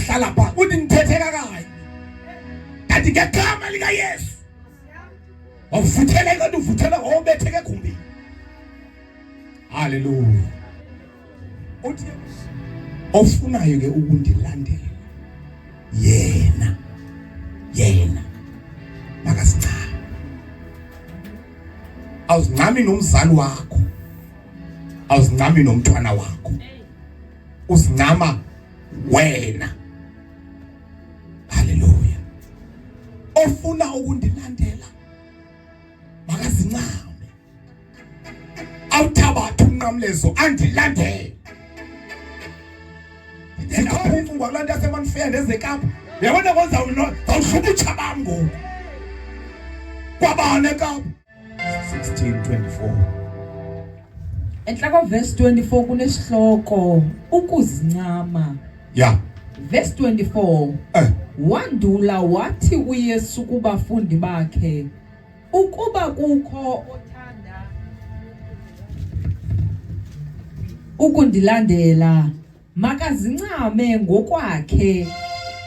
wahlala pha uthi ngithetheka kayi kanti ngegama lika Yesu wavuthela kanti uvuthela ngobetheke egumbini. Hallelujah. Uthi ofunayo ke ukundilandela yena makasincame. Awuzincami nomzali wakho, awuzincami nomntwana wakho, uzincama wena. Hallelujah. Ofuna ukundilandela makazincame, awuthabatha umnqamlezo andilandele. Sikho kwakulanda yasemanifeya nezekapa. Yabona kwenza awushuba uchabami ngoku. Kwabane ekapa 16:24. Enhloko verse 24 kunesihloko ukuzincama. Yeah. Verse 24. Wandula wathi uYesu kubafundi bakhe, ukuba kukho othanda ukundilandela makazincame ngokwakhe,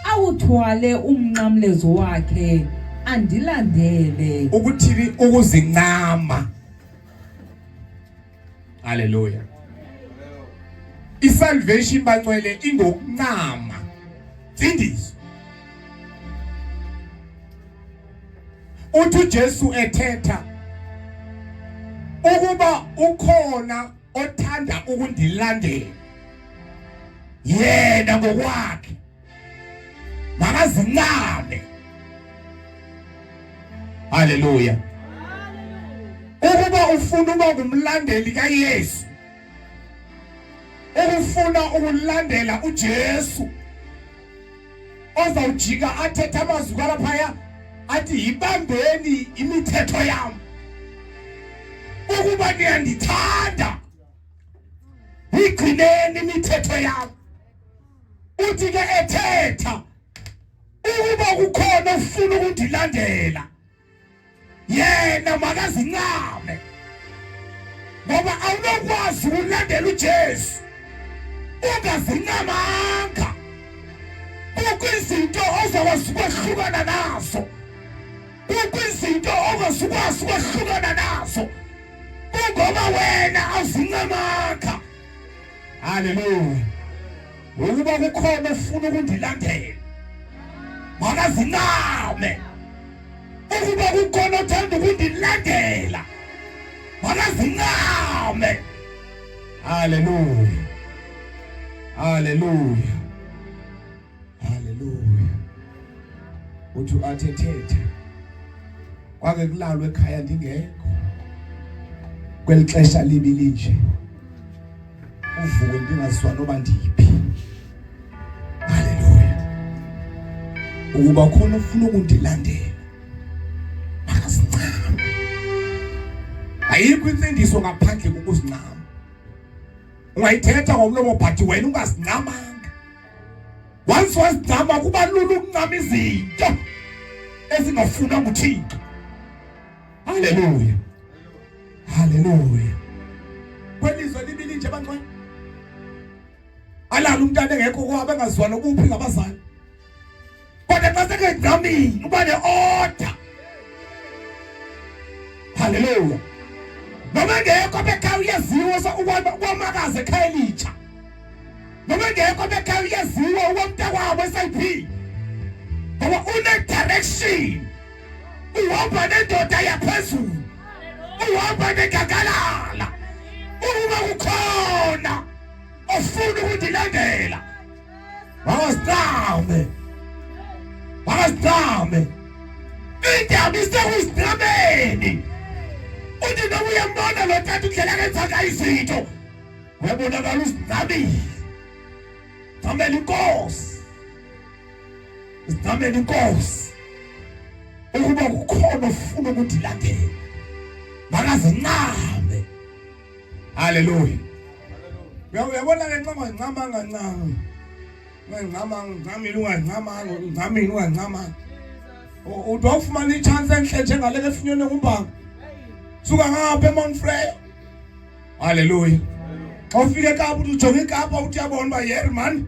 awuthwale umnqamlezo wakhe andilandele. Ukuthini ukuzincama? Hallelujah. Isalvation bangcwele ingokuncama. Sindizwe. Uthi uJesu ethetha ukuba ukhona othanda ukundilandela yena ngokwakhe makazincame. Hallelujah. Ukuba ufuna ukuba ngumlandeli kaYesu, ukufuna ukulandela uJesu ozawujika athetha amazwi laphaya athi yibambeni imithetho yami, ukuba niyandithanda igcineni imithetho yami. Uthi ke ethetha ukuba kukhona ufuna ukundilandela yena makazincame, ngoba awunokwazi ukulandela uJesu ungazincamanga. Kukho izinto ozawukwazi ukwehlukana nazo, kukho izinto ongazukwazi ukwehlukana nazo kungoba wena awuzincamanga. Hallelujah. Ukuba kukhona ufuna ukundilandela makazincame, ukuba kukhona othanda ukundilandela makazincame. Hallelujah. Hallelujah. Hallelujah. Uthi athethethe kwake kulalwe ekhaya ndingekho kwelixesha libi linje, uvuke ndingaziswa noba ndiphi. Hallelujah. Ukuba khona ufuna ukundilandela makazincame. Ayikho imfundiso ngaphandle kokuzincama. Ungayithetha ngomlomo but wena ungazincamanga. Once wazincama kuba lula ukuncama izinto ezingafuna uThixo. Hallelujah. Hallelujah. Kwelizwe libili nje bangcwele. Alala umntana engekho kwabe engazwana ukuphi ngabazali. Kodwa xa sekencamile uba ne-order. Hallelujah. Noma ngekho bekhaya uyaziwa ukwamakaza ekhaya elitsha. Noma ngekho bekhaya uyaziwa ukwamntakwabo eSIP. Ngoba une-direction. Uhamba nendoda yaphezulu, uhamba negagalala. Ukuba kukhona ofuna ukundilandela makazincame, makazincame. Indaba isekuzincameni. Uthi noma uyambona lo tata udlela kenzaka izinto, uyabonakala uzincamile. Zincamela inkosi, zincamela inkosi. Ukuba kukhona ofuna ukundilandela makazincame. Hallelujah. Uyabona ke ncama ncama ngancama. Ngancama ngicamile ungancamanga, ngicamile ungancamanga. Udofumana ichance enhle njengaleke efunyene kumbanga. Suka ngapha eMount Freya. Hallelujah. Awufike eKapa uthi ujonga eKapa uthi yabona ba yeri man.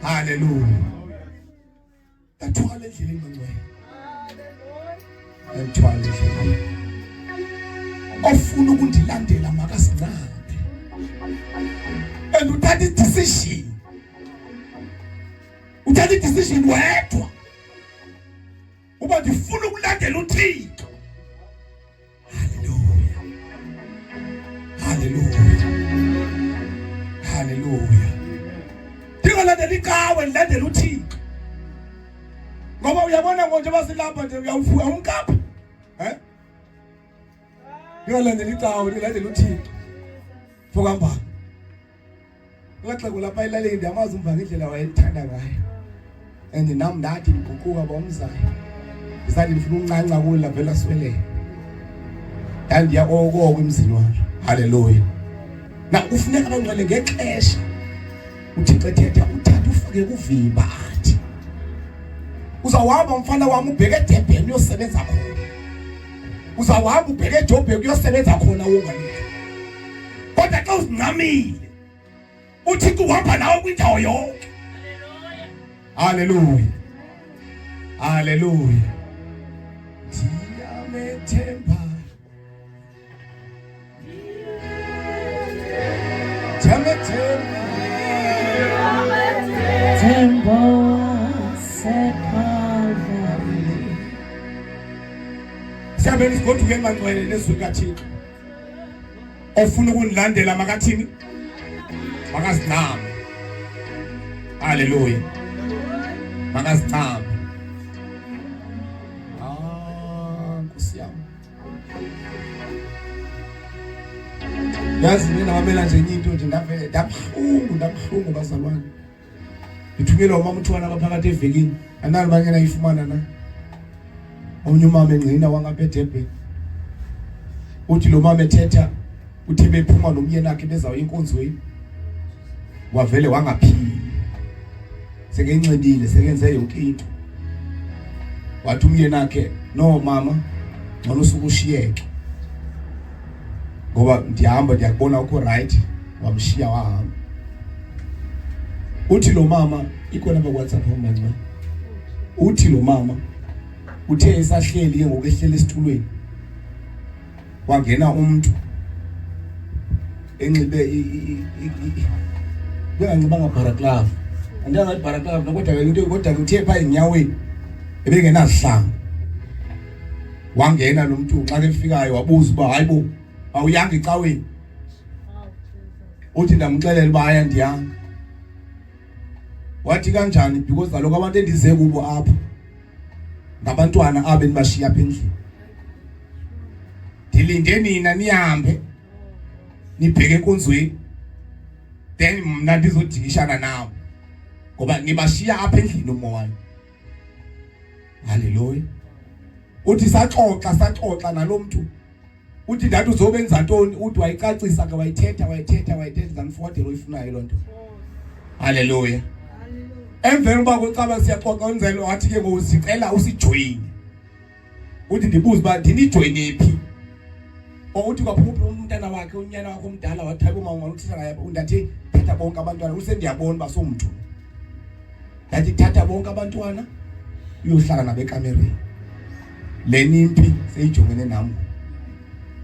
Hallelujah. Athwala endleleni mangcwele. Athwala endleleni. Ofuna ukundilandela makasincane. And uthatha decision. Uthatha decision wedwa. Uba ndifuna ukulandela uThixo. Hallelujah. Hallelujah. Hallelujah. Ndingalandela ikawe ndilandela uThixo. Ngoba uyabona nje basilapha nje uyawuvuka umkapha. Ndingalandela ikawe ndilandela uThixo. Vuka mbaba. Ngaxa kulapha elaleni ndiyamazi umva indlela wayethanda ngayo. And nami ndathi ngiguquka bomzayo. Ndisathi ngifuna uncanca kulo vela swele. Ndandiya okoko emzini wami. Hallelujah. Na ufuneka abangcwele ngexesha. Uthixo ethetha uthatha ufike kuvimba athi. Uzawuhamba mfana wami ubheke eDurban uyosebenza khona. Uzawuhamba ubheke eJoburg uyosebenza khona wongalike. Kodwa xa uzincamile uThixo uhamba nawe kwindawo yonke. Hallelujah. Hallelujah. Ndiyamethemba. Ndiyamethemba. Tembo sekalvari. Siyabeni sigoduke emangcwele nezwi kaThixo. Ofuna ukunilandela makathini? Makazinqame. Hallelujah. Makazinqame. Nkosi yami. Yazi mina ngamela nje into nje ndavele ndabhlungu bazalwane. Ngithumela umama uthwana abaphakathi evekini. Anani bangena ifumana na. Omunye umama engcina wangapha eDurban. Uthi lo mama ethetha uthe bephuma nomyeni wakhe bezayo inkonzweni. Wavele wangaphili. Seke incebile sekenze yonke into. Wathi umyeni wakhe no mama ngcono usukushiyeke. Ngoba ndiyahamba ndiyakubona ukho right wamshiya wahamba. Uthi lo mama ikhona ba WhatsApp manje. Uthi lo mama uthe esahleli ke ngokehlela esitulweni. Wangena umuntu enxibe benganxibanga baraklava. Andingathi baraklava kodwa ke into kodwa uthe pha enyaweni ebengenazihlangu. Wangena lo muntu xa kefikayo wabuza uba hayibo awuyanga ecaweni. Uthi ndamxelela uba haya ndiyanga. Wathi kanjani because kaloku abantu endize kubo apha ngabantwana abe nibashiya apha endlini. Ndilinde nina nihambe nibheke enkonzweni then mna ndizodikishana nabo ngoba nibashiya apha endlini umoya. Hallelujah. Uthi saxoxa nalomuntu. Uthi ndathi uzobenza ntoni uthi wayicacisa ke wayithetha zanifodela oyifunayo lonto. Hallelujah. Emveni uba kucaba siyaxoxa onzelo wathi ke ngosicela usijoyine. Uthi ndibuza ba ndinijoyine phi? Uthi kwaphuma umntana wakhe unyana wakhe omdala wathi hayibo mama uthisa ngaye undathi thatha bonke abantwana usendiyabona basomntu. Yathi thatha bonke abantwana uyohlala nabe ekamereni. Le nimpi seyijongene nami.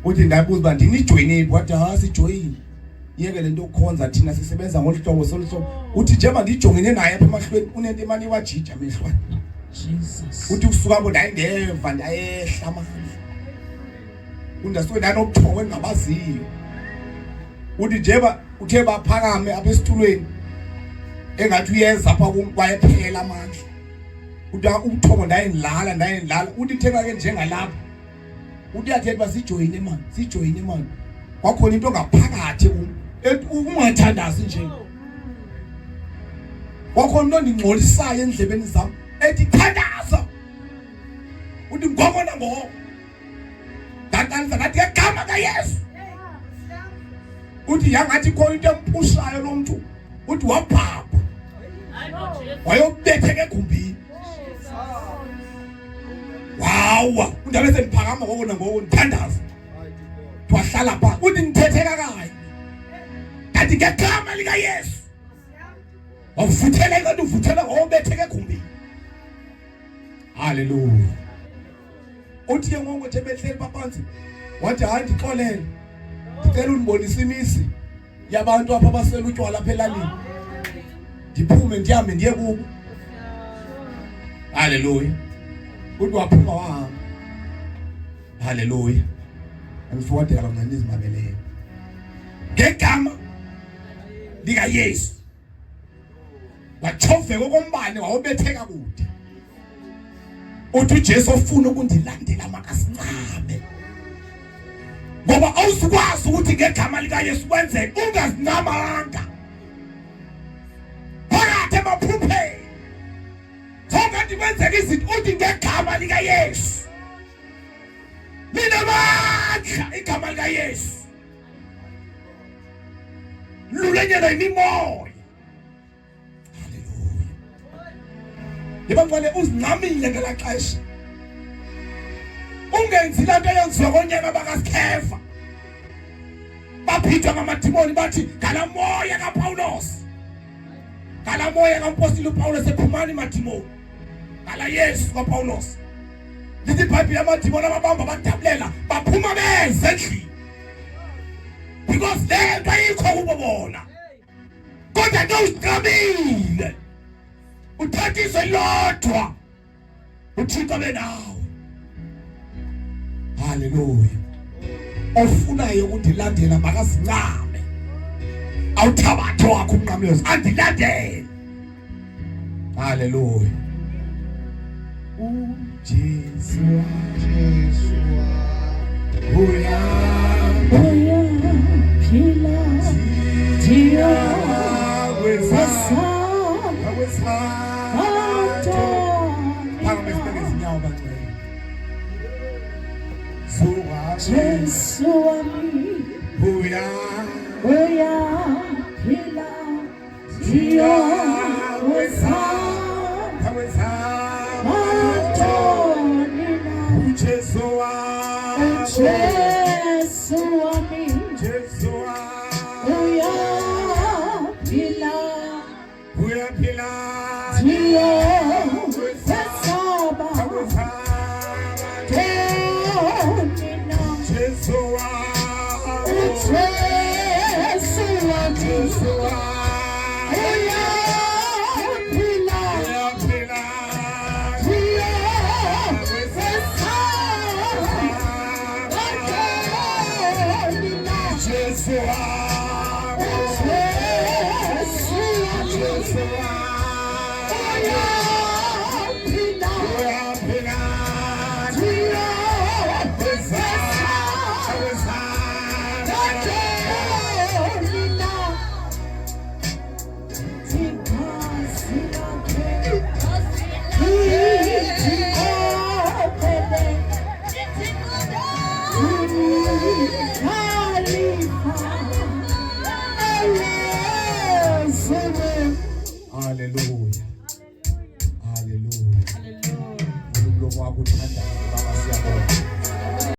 Uthi ndabuza ba ndinijoyine phi wathi sijoyine. Yeke lento ukukhonza thina sisebenza ngolihlobo soluhlobo. Uthi njengoba ndijongene naye apha emahlweni unento emani wajija emehlweni. Jesus. Uthi kusuka bo ndayindeva ndayehla amandla. Undasuke ndanobuthongo engabaziyo. Uthi njeba uthe baphakame apha esitulweni engathi uyeza apha kwayephela amandla. Uthi ubuthongo ndayindlala. Uthi theka ke njengalapha. Uthi yathetha basijoyine man. Kwakhona into ngaphakathi ungathandazi nje. Kwakhona into ndingcolisayo endlebeni zami ethi thandaza. Uthi ngokona ngoko. Ndatanza ngathi egama kaYesu. Uthi yangathi khona into empushayo lo muntu. Uthi wabhabha. Wayobetheka egumbini. Wawa, undabe sendiphakama ngoko ndithandaza. Wahlala phansi uthi ngithetheka kayi. Kanti ngegama likaYesu. Wavuthela kanti uvuthela ngobetheke egumbini. Hallelujah. Uthi ke ngonke nje behleli phansi wathi hayi ndixolele. Ndicela unibonise imisi yabantu apha abasela utywala lapha elalini. Ndiphume ndihambe ndiye kubo. Hallelujah. Uthi waphuma wahamba. Hallelujah. Angifowatela kancane izimameleyo. Ngegama lika Yesu. Wachofeka kombane wawubetheka kude. Uthi uJesu ufuna ukundilandela makasincame. Ngoba awusukwazi ukuthi ngegama lika Yesu kwenze ungazincamanga. Phakathi emaphupheni. Sonke ndikwenzeka izinto uthi ngegama lika Yesu. Mina mandla igama lika Yesu. Lulenyana imimoya. Hallelujah. Yebangcwele uzincamile ngela xesha. Ungenzi lanto eyenziwa konyaka bakaSikhefa. Baphithwa ngamadimoni bathi ngalamoya kaPawulos. Ngalamoya kaMpostoli uPawulos ephumani madimoni. Ngala Yesu kaPawulos. Lithi iBhayibheli amadimoni ababamba badabulela baphuma beze endlini. Because lento ayikho kubo bona. Kodwa nowuziqamile. Uthathiswe lodwa. Uthixo benawe. Hallelujah. Ofunayo ukundilandela makazincame. Awuthabatho wakho umnqamlezo andilandele. Hallelujah. uJesu uya phila dia wesa Jesu wami uya phila dia wesa Jesu wami uya phila uya phila dia